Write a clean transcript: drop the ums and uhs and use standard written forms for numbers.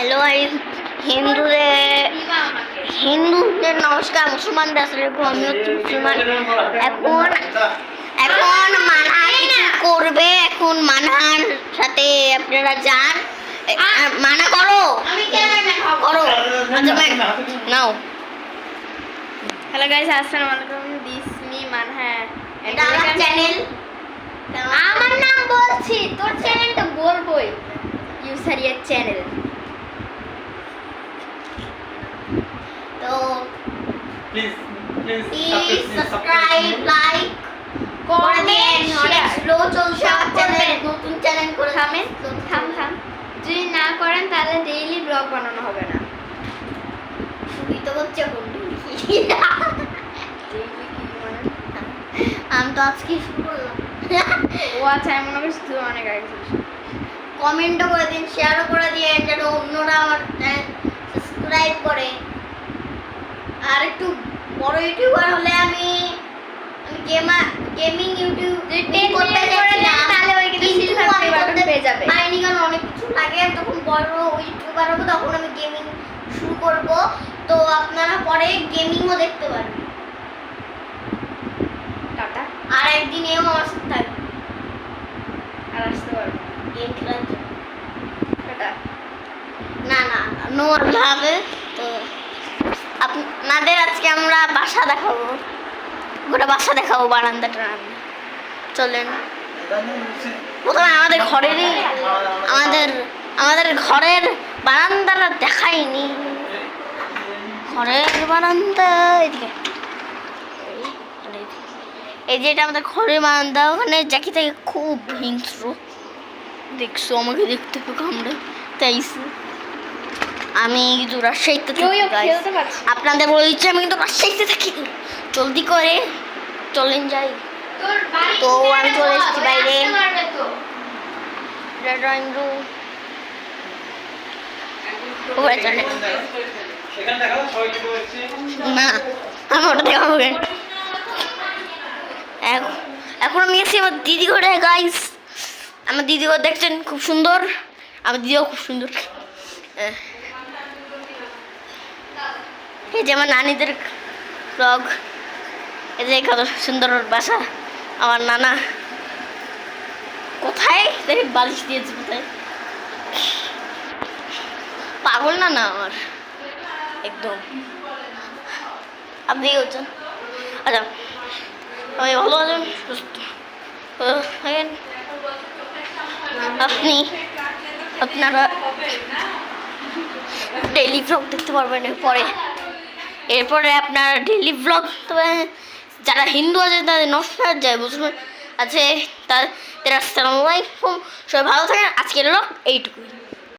Hello হিন্দুদের নমস্কার, মুসলমানদের আসসালামু আলাইকুম। আমি হচ্ছে মুসলমান। এখন এখন মানা কিছু করবে, এখন মানার সাথে আপনারা যান, মানা করো করো। নাও। হ্যালো গাইস, আসসালামু আলাইকুম। This me Manha. এটা আমার চ্যানেল। আমার নাম বলছি, তোর চ্যানেল তো বলবোই। ইউজার ইয়ার চ্যানেল। তো প্লিজ সাবস্ক্রাইব, লাইক, কমেন্ট, অনেক স্লো চলছে আমার চ্যানেল, নতুন চ্যানেল করে থামেন, থাম। যদি না করেন তাহলে ডেইলি ব্লগ বানানো হবে না। শুরুই তো করছে বন্ধু। ডেইলি কি মানে? আমি তো আজকে শুরু করলাম। ও আচ্ছা, এমন হবে তুই অনেক আগে ছিলিস। কমেন্টও করে দিন, শেয়ারও করে দিন, যেন অন্যরা আমার চ্যানেল সাবস্ক্রাইব করে। আর একটু বড় ইউটিউবার হলে আমি গেমিং ইউটিউব করতে চাইছিলাম, তাহলে ওই কিন্তু সিলভার প্লে বাটন পেয়ে যাবে। পাইনি কারণ অনেক কিছু লাগে। তখন বড় ইউটিউবার হবো, তখন আমি গেমিং শুরু করব। তো আপনারা পরে গেমিংও দেখতে পারবেন। টাটা। আর একদিন এও আমার সাথে থাকবে আর আসতে পারবো গেম খেলার জন্য। টাটা। না নো আল্লাহ হাফেজ। তো আপনাদের আজকে আমরা বাসা দেখাবো, গোটা বাসা দেখাবো, বারান্দাটা। চলেন প্রথমে আমাদের ঘরের বারান্দাটা দেখাইনি। ঘরের বারান্দা এদিকে, এই যে এটা আমাদের ঘরের বারান্দা। ওখানে জ্যাকি থেকে খুব হিংস্র, দেখছো আমাকে দেখতে পেয়ে কামড়ে তাইছে। আমি কিন্তু রাজশাহীতে থাকি guys। আপনাদের বলে দিচ্ছি আমি কিন্তু রাজশাহীতে থাকি। জলদি করে চলেন যাই। তো আমি চলে এসেছি বাইরে, ড্রয়িং রুম। না আমি ওটা দেখাবো। এখন আমি এসেছি আমার দিদি ঘরে গাইস। আমার দিদি ঘর দেখছেন, খুব সুন্দর। আমার দিদিও খুব সুন্দর। এই যে আমার নানিদের ব্লগ। এই যে কত সুন্দর বাসা। আমার নানা কোথায় বালিশ দিয়েছে, কোথায় পাগল না আমার একদম। আপনি হচ্ছেন আচ্ছা, আমি ভালো আছেন, সুস্থ থাকেন। আপনারা ডেইলি ব্লগ দেখতে পারবেন এরপরে আপনার ডেইলি ব্লগ। তবে যারা হিন্দু আছে তাদের নমস্কার, যায় মুসলমান আছে তাদের আসসালামু আলাইকুম। সবাই ভালো থাকেন। আজকের ব্লগ এইটুকুই।